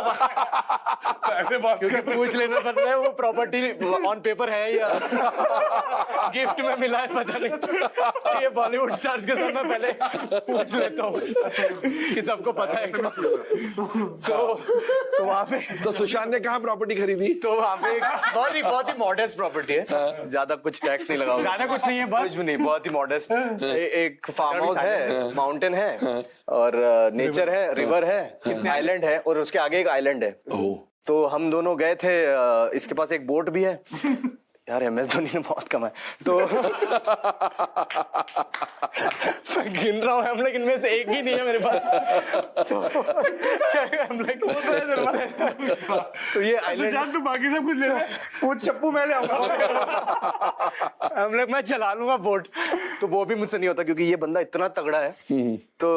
क्योंकि पूछ लेना पड़ता है वो प्रॉपर्टी ऑन पेपर है या गिफ्ट में मिला है, पता नहीं। ये बॉलीवुड स्टार्स के साथ मैं पहले पूछ लेता हूँ कि सबको पता है। तो वहाँ पे तो सुशांत ने कहाँ प्रॉपर्टी खरीदी? तो वहाँ पे बहुत ही मॉडेस्ट प्रॉपर्टी है, ज्यादा कुछ टैक्स नहीं लगा हुआ, ज्यादा कुछ नहीं है, बस कुछ भी नहीं, बहुत ही मॉडेस्ट। एक फार्म हाउस है, माउंटेन है और नेचर है, रिवर है, आइलैंड है और उसके आगे एक आइलैंड है। तो हम दोनों गए थे, इसके पास एक बोट भी है। यार MS धोनी ने बहुत कमाया, तो मैं गिन रहा हूँ, हम लोग इनमें से एक ही नहीं है मेरे पास। तो ये आइलैंड तू बाकी सब कुछ ले ले, वो चप्पू मैं ले आऊंगा। हम लोग मैं चला लूंगा बोट, तो वो भी मुझसे नहीं होता क्योंकि ये बंदा इतना तगड़ा है। तो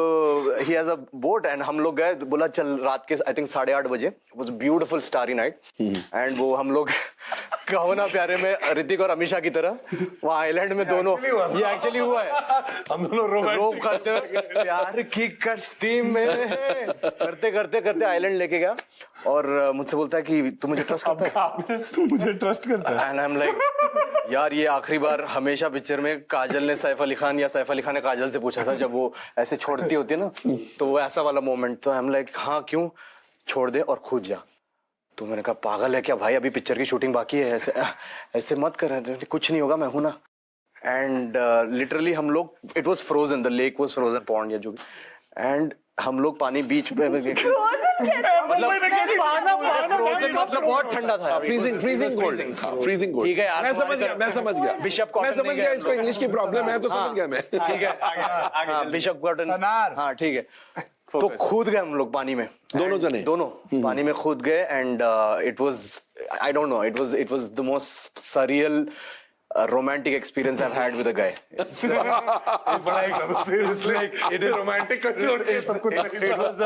he has a boat and हम लोग गए, बोला चल रात के आई थिंक 8:30 बजे, was beautiful starry night and वो हम लोग कहो ना प्यारे में ऋतिक और अमीषा की तरह वहाँ आइलैंड में दोनों, ये एक्चुअली हुआ है, हम दोनों रोक करते हुए प्यार की कश्ती में करते करते करते आइलैंड लेके गया और मुझसे बोलता है कि तू मुझे ट्रस्ट करता है? तू मुझे ट्रस्ट करता है? एंड आई एम लाइक यार ये आखिरी बार हमेशा पिक्चर में काजल ने सैफ अली खान या सैफ अली खान ने काजल से पूछा था जब वो ऐसे छोड़ती होती है ना, तो वो ऐसा वाला मोमेंट। तो आई एम लाइक हाँ क्यों, छोड़ दे और खुद जा। तो मैंने कहा पागल है क्या भाई, अभी पिक्चर की शूटिंग बाकी है, ऐसे ऐसे मत कर, कुछ नहीं होगा, मैं हूं ना। एंड लिटरली हम लोग, it was frozen, the lake was frozen, pond या जो भी, एंड हम लोग पानी बीच पे मतलब मतलब बहुत ठंडा था, फ्रीजिंग कोल्ड, फ्रीजिंग कोल्ड। ठीक है यार, मैं समझ गया बिशप मैं समझ गया इसको इंग्लिश की प्रॉब्लम है तो समझ गया मैं। ठीक है बिशप कॉटन, हाँ ठीक है। तो कूद गए हम लोग पानी में, दोनों पानी में कूद गए and it was, I don't know, it was the most surreal romantic experience I've had with a guy. It's like it is romantic का छोड़ के सब कुछ it was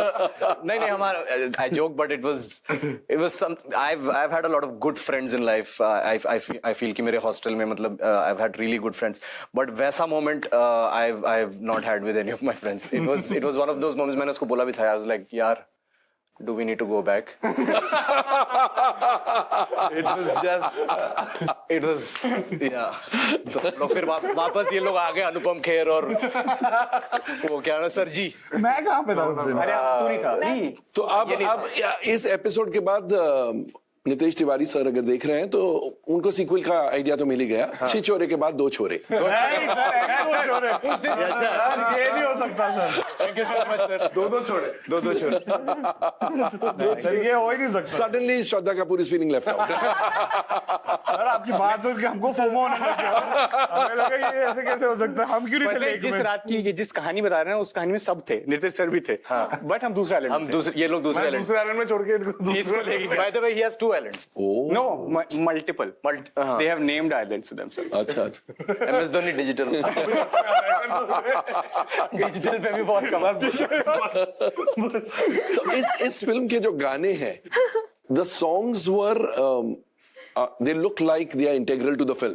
नहीं हमारा, I joke but it was some, I've had a lot of good friends in life. I feel कि मेरे hostel में मतलब I've had really good friends, but वैसा moment I've not had with any of my friends. It was one of those moments, मैंने उसको बोला भी था, I was like यार do we need to go back? it was yeah. तो लोग फिर वापस ये लोग आ गए, अनुपम खेर और वो क्या ना सर जी। मैं कहाँ पे था उस दिन? अरे तू नहीं था। तो अब इस एपिसोड के बाद नितेश तिवारी सर अगर देख रहे हैं तो उनको सीक्वल का आइडिया तो मिल ही गया। 6 चोरे के बाद 2 छोरे। नहीं सर, ये नहीं हो सकता sir. Thank you so much sir. दो छोड़े। सर ये हो ही नहीं सकता suddenly Shraddha Kapoor is feeling left out. Sir, आपकी बात सुन के हमको फोमो होने लग गया। हमें लगा ये ऐसे कैसे हो सकता है, हम क्यों नहीं थे वैसे लेक जिस में? रात की जिस कहानी बता रहे हैं उस कहानी में सब थे, नितिन सर भी थे, बट हम दूसरे हम दूसरे, ये लोग दूसरे मैं आइलैंड। दूसरे आइलैंड में छोड़ के इनको इसको लेके by the way he has 2 islands. No multiple they have named islands to themselves. अच्छा अच्छा। एमएस धोनी डिजिटल डिजिटल पे भी बहुत कमाल। तो इस फिल्म के जो गाने हैं, the songs were they look like they are integral to the film.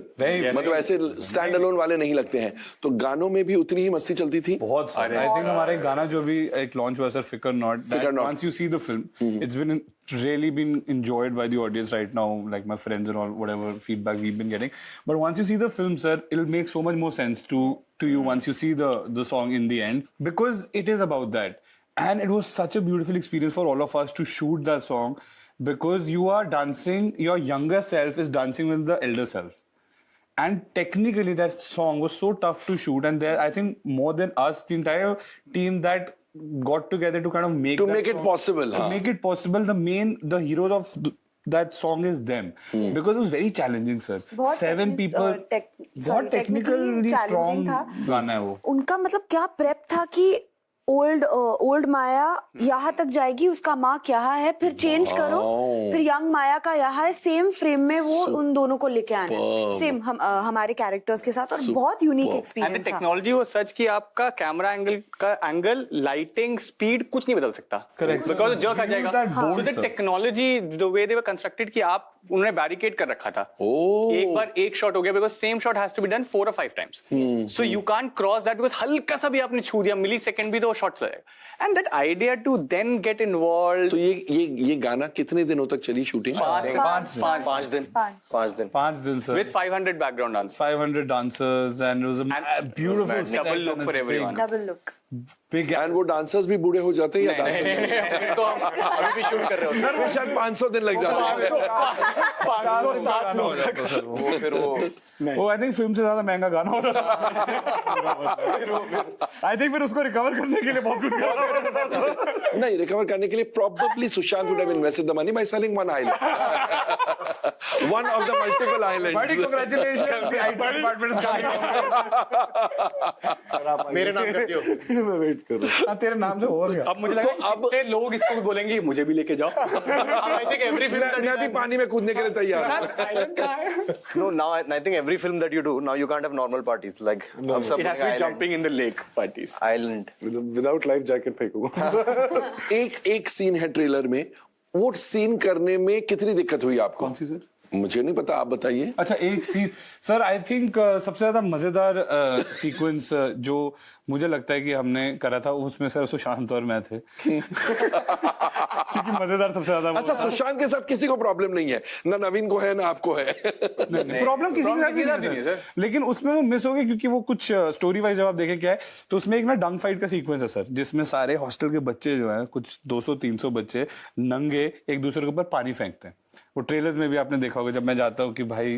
मतलब ऐसे स्टैंड अलोन वाले नहीं लगते हैं, तो गानों में भी उतनी ही मस्ती चलती थी। बहुत सारे। आई थिंक हमारा एक गाना जो भी एक लॉन्च हुआ सर, फिकर not, Fikr Not. once you see the film, it's been really been enjoyed by the audience right now, like my friends and all, whatever feedback we've been getting. But once you see the film, sir, it'll make so much more sense to you once you see the song in the end, because it is about that. And it was such a beautiful experience for all of us to shoot that song, because you are dancing, your younger self is dancing with the elder self. And technically that song was so tough to shoot, and there I think more than us, the entire team that got together to kind of make To that make it song- possible, to हाँ. make it possible, the heroes of that song is them, because it was very challenging, sir. बहुत 7 people, बहुत technically strong चैलेंजिंग था गाना है वो। उनका। मतलब क्या प्रेप था कि ओल्ड माया यहाँ तक जाएगी, उसका माँ क्या है, फिर चेंज करो, फिर यंग माया का यहाँ है, सेम फ्रेम में वो उन दोनों को लेके आना है, सेम हमारे कैरेक्टर्स के साथ, और बहुत यूनिक एंड द एक्सपीरियंस था। टेक्नोलॉजी वाज सच कि आपका कैमरा एंगल लाइटिंग स्पीड कुछ नहीं बदल सकता। Correct. बिकॉज़ जर्क आ Use जाएगा। that bold, so the sir. Technology the way they were constructed कि आप उन्होंने बैरिकेड कर रखा था। Oh. एक बार एक शॉट हो गया, because same shot has to be done 4 or 5 times. So you can't cross that, because हल्का सा भी आपने छू दिया, मिली सेकंड भी, तो शॉट जाएगा। And that idea to then get involve. तो ये गाना कितने दिनों तक चली शूटिंग? 5 दिन 5 दिन sir, with 500 background dancers, 500 dancers, and it was a beautiful double look for everyone. Double look. big and वो डांसर्स भी बूढ़े हो जाते हैं या डांसर? तो हम अभी भी शूट कर रहे होते फिर शायद 500 दिन लग जाते हैं। 507 लोग। हैं। फिर वो आई थिंक फिल्म से ज्यादा महंगा गाना हो रहा था। आई थिंक फिर उसको रिकवर करने के लिए बहुत कुछ करना पड़ा। नहीं, रिकवर करने के लिए probably Sushant would have invested the money by selling one island. One of the multiple islands. Buddy, congratulations, the IT department is coming. मेरे नाम करती हो। मैं वेट कर रहा हूँ। हाँ, तेरे नाम से हो गया। अब मुझे लगा अब- कितने लोग इसको भी बोलेंगे मुझे भी लेके जाओ। I think every film that मैं भी पानी में कूदने के लिए तैयार हूँ। no, now I think every film that you do now you can't have normal parties like हम सब It has to be island. jumping in the lake parties. Island. Without life jacket फेंकूंगा। एक सीन है ट्रेलर में, वो सीन करने में कितनी दिक्कत हुई आपको? कौन सी सर? मुझे नहीं पता, आप बताइए। अच्छा, एक सीन सर, आई थिंक सबसे ज्यादा मजेदार सीक्वेंस जो मुझे लगता है कि हमने करा था, उसमें सर सुशांत और मैं थे। क्योंकि मजेदार सबसे ज्यादा अच्छा, सुशांत के साथ किसी को प्रॉब्लम नहीं है, ना नवीन को है ना आपको है। प्रॉब्लम किसी के साथ नहीं है सर, लेकिन उसमें वो मिस हो गया क्योंकि वो कुछ स्टोरी वाइज जब आप देखें क्या है, तो उसमें एक ना डंग फाइट का सीक्वेंस है सर, जिसमें सारे हॉस्टल के बच्चे जो हैं, कुछ 200-300 बच्चे नंगे एक दूसरे के ऊपर पानी फेंकते हैं। वो ट्रेलर्स में भी आपने देखा होगा, जब मैं जाता हूँ कि भाई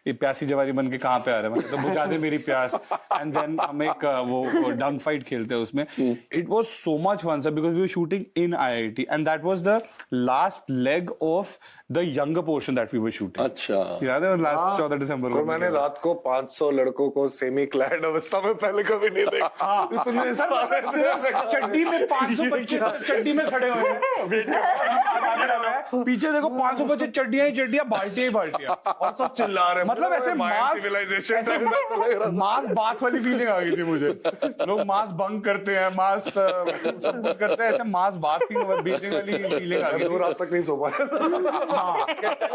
ये प्यासी जवानी बन के कहाँ पे आ रहा है, मतलब बुझा दे मेरी प्यास, एंड देन हम एक वो डंग फाइट खेलते हैं उसमें। It was so much fun sir, because we were shooting in IIT and that was the last leg of the younger portion that we were shooting. अच्छा, याद है लास्ट 14 दिसंबर और मैंने रात को 500 लड़कों को सेमी क्लैड अवस्था में पहले कभी नहीं देखा। इतने सारे चड्डी में 500 बच्चे चड्डी में खड़े हुए हैं, पीछे देखो 500 बच्चे चड्डियां ही चड्डियां, बाल्टियां ही बाल्टियां, और सब चिल्ला रहे हैं। मतलब ऐसे मास बात वाली फीलिंग आ गई थी मुझे। लोग मास बंक करते हैं, मास सब कुछ करते हैं, ऐसे मास बात बेचने वाली फीलिंग आ गई दो थी। रात तक नहीं सो पाया। हाँ।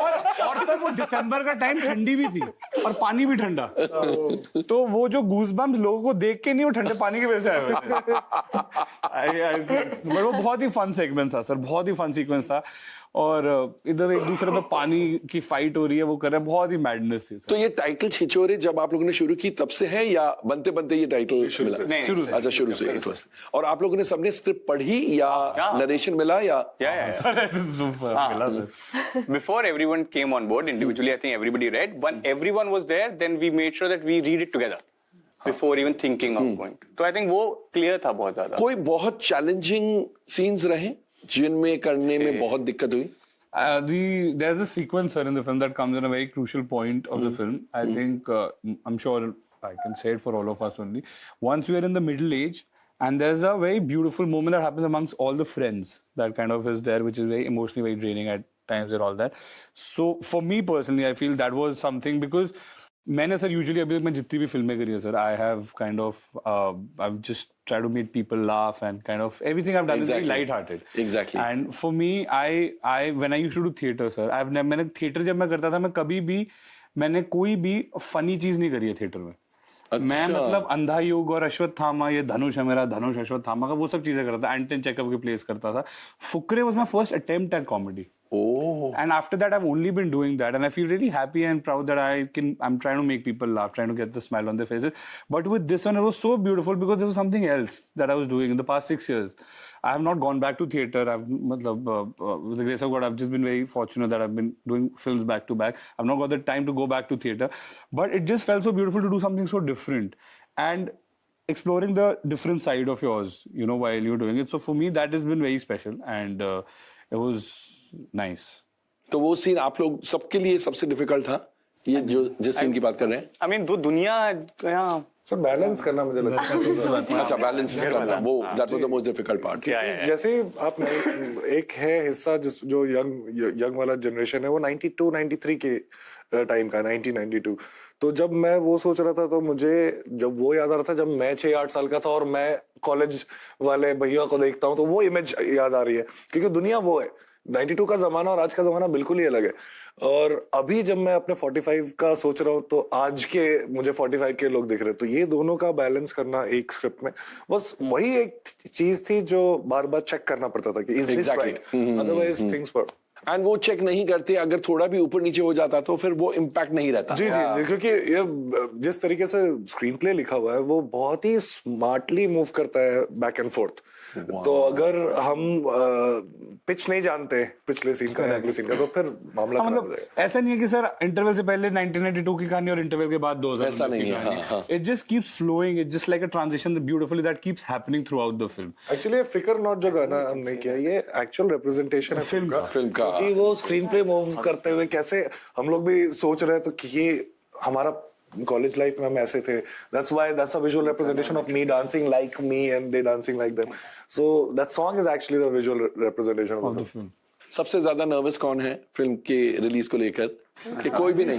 और सर वो दिसंबर का टाइम, ठंडी भी थी और पानी भी ठंडा, तो वो जो गूज़बम्प्स लोगों को देख के नहीं, वो ठंडे पानी की वजह से आए हुए थे। बट वो बहुत ही फन सेगमेंट था सर, बहुत ही फन सीक्वेंस था, और इधर एक दूसरे पे पानी की फाइट हो रही है, वो कर रहे हैं, बहुत ही मैडनेस थी सर। तो ये टाइटल छिछोरे जब आप लोगों ने शुरू की तब से है या बनते बनते ये टाइटल मिला? नहीं, शुरू से। अच्छा, शुरू से it was। और आप लोगों ने सबने स्क्रिप्ट पढ़ी या नरेशन मिला या? Yeah. सर ऐसे मिला sir. Before everyone came on board individually, I think everybody read. When everyone was there, then we made sure that we read it together. Before even thinking of going. तो आई थिंक वो क्लियर था बहुत ज्यादा। कोई बहुत चैलेंजिंग सीन्स रहे जिनमें करने में बहुत दिक्कत हुई? There's a sequence, sir, in the film that comes in a very crucial point of the film. I think I'm sure I can say it for all of us only. Once we are in the middle age, and there's a very beautiful moment that happens amongst all the friends that kind of is there, which is very emotionally very draining at times and all that. So for me personally, I feel that was something because मैंने सर यूजुअली अभी तक मैं जितनी भी फिल्में करी है sir I have kind of I just try to make people laugh and kind of everything I have done is very light hearted Exactly. And for me I when I used to do theatre sir मैंने थिएटर जब मैं करता था मैं कभी भी मैंने कोई भी फनी चीज नहीं करी है थिएटर में। मैं मतलब अंधा युग और अश्वत्थामा, ये धनुष है मेरा, धनुष अश्वत्थामा का वो सब चीजें करता था, एंटन चेकअप के प्लेस करता था। Fukrey was my first attempt at comedy. Oh. And after that, I've only been doing that, and I feel really happy and proud that I'm trying to make people laugh, trying to get the smile on their faces. But with this one, it was so beautiful because there was something else that I was doing in the past 6 years. I have not gone back to theatre. With the grace of God, I've just been very fortunate that I've been doing films back to back. I've not got the time to go back to theatre, but it just felt so beautiful to do something so different and exploring the different side of yours, you know, while you're doing it. So for me, that has been very special, and it was nice. तो वो सीन आप लोग सबके लिए सबसे डिफिकल्ट था, ये जो जिस सीन की बात कर रहे हैं? आई मीन वो दुनिया यहाँ सर बैलेंस करना मुझे लगता है अच्छा, बैलेंस करना, वो that was the most difficult part. जैसे ही आप एक है हिस्सा जिस जो यंग वाला जनरेशन है वो 92 93 के टाइम का 1992। तो जब मैं वो सोच रहा था तो मुझे जब वो याद आ रहा था जब मैं 6-8 साल का था और मैं कॉलेज वाले भैया को देखता हूँ तो वो इमेज याद आ रही है क्योंकि दुनिया वो है। 92 का जमाना और आज का जमाना बिल्कुल ही अलग है। और अभी जब मैं अपने 45 का सोच रहा हूँ तो आज के मुझे 45 के लोग दिख रहे हैं। तो ये दोनों का बैलेंस करना एक स्क्रिप्ट में बस वही एक चीज थी जो बार बार चेक करना पड़ता था कि is this right, otherwise things were. And वो चेक नहीं करते, अगर थोड़ा भी ऊपर नीचे हो जाता तो फिर वो इम्पैक्ट नहीं रहता। जी जी जी, क्योंकि ये जिस तरीके से स्क्रीन प्ले लिखा हुआ है वो बहुत ही स्मार्टली मूव करता है बैक एंड फोर्थ। तो अगर हम पिच नहीं जानते पिछले सीन का अगले सीन का तो फिर मामला खराब हो जाएगा। ऐसा नहीं है कि सर इंटरवल से पहले 1992 की कहानी और इंटरवल के बाद 2000 ऐसा नहीं है, हाँ, हाँ। It just keeps flowing, it just like a transition beautifully that keeps happening throughout the film. Actually Fikar not जो गाना हमने किया ये एक्चुअल रिप्रेजेंटेशन है फिल्म का का। क्योंकि वो स्क्रीन प्ले मूव करते हुए कैसे हम लोग भी सोच रहे हैं तो कि ये हमारा कॉलेज लाइफ में हम ऐसे थे। that's a visual representation of me dancing like me and they dancing like them. So that song is actually the visual representation of the film. सबसे ज्यादा नर्वस कौन है फिल्म के रिलीज को लेकर? कि कोई भी नहीं?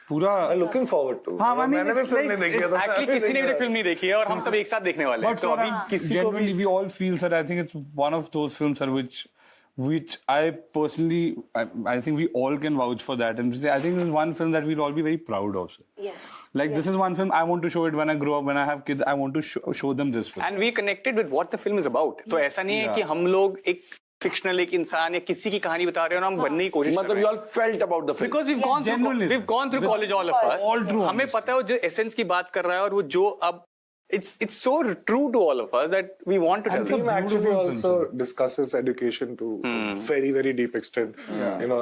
पूरा I'm looking forward to. हाँ, I mean, मैंने भी it's फिल्म like- नहीं देखी है तो एक्चुअली किसी ने भी फिल्म नहीं देखी है और हम सब एक साथ देखने वाले हैं। But तो sir, अभी किसी को भी generally we all feel that I think it's one of those films sir, which I personally I think we all can vouch for that, and I think this is one film that we'll all be very proud of. Sir. Yes. Like this is one film I want to show it when I grow up, when I have kids. I want to show them this film. And we connected with what the film is about. तो ऐसा नहीं है कि हम लोग एक फिक्शनल एक इंसान या किसी की कहानी बता रहे हैं और हम बनने की कोशिश कर मतलब रहे यू हैं। All felt about the film. Because Genuinely, we've gone through college all of us. All true. हमें पता है वो जो एसेंस की बात कर रहा है और वो जो अब it's so true to all of us that we want to tell The them. film actually beautiful also discusses education to very very deep extent. You know,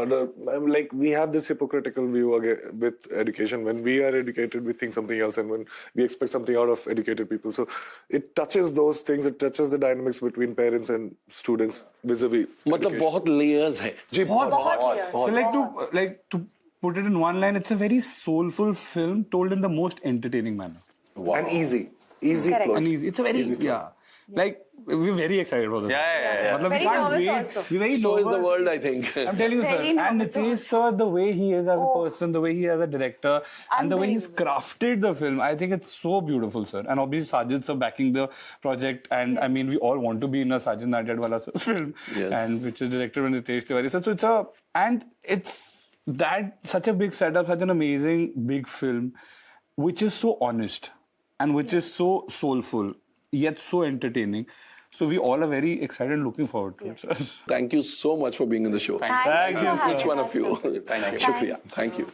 like we have this hypocritical view with education. When we are educated, we think something else, and when we expect something out of educated people, so it touches those things. It touches the dynamics between parents and students vis-a-vis. मतलब बहुत लेयर्स है। जी बहुत So like to put it in one line, it's a very soulful film told in the most entertaining manner. and easy Correct. plot. And easy. It's a very like we're very excited for this. Yeah. मतलब Very we can't nervous wait. also. We're very So is the nervous. world, I think. I'm telling you, sir. Very And nervous Nitesh, sir, the way he is as a person, the way he is as a director, and the way he's Unbelievable. crafted the film, I think it's so beautiful, sir. And obviously, Sajid sir backing the project, and I mean, we all want to be in a Sajid Natyadwala film, Yes. and which is directed by Nitesh Tiwari. So it's such a big setup, such an amazing big film, which is so honest and which is so soulful, yet so entertaining. So we all are very excited and looking forward to it, sir. Thank you so much for being in the show. Thank you, Each one of you. Thank you. Shukriya. Thank you.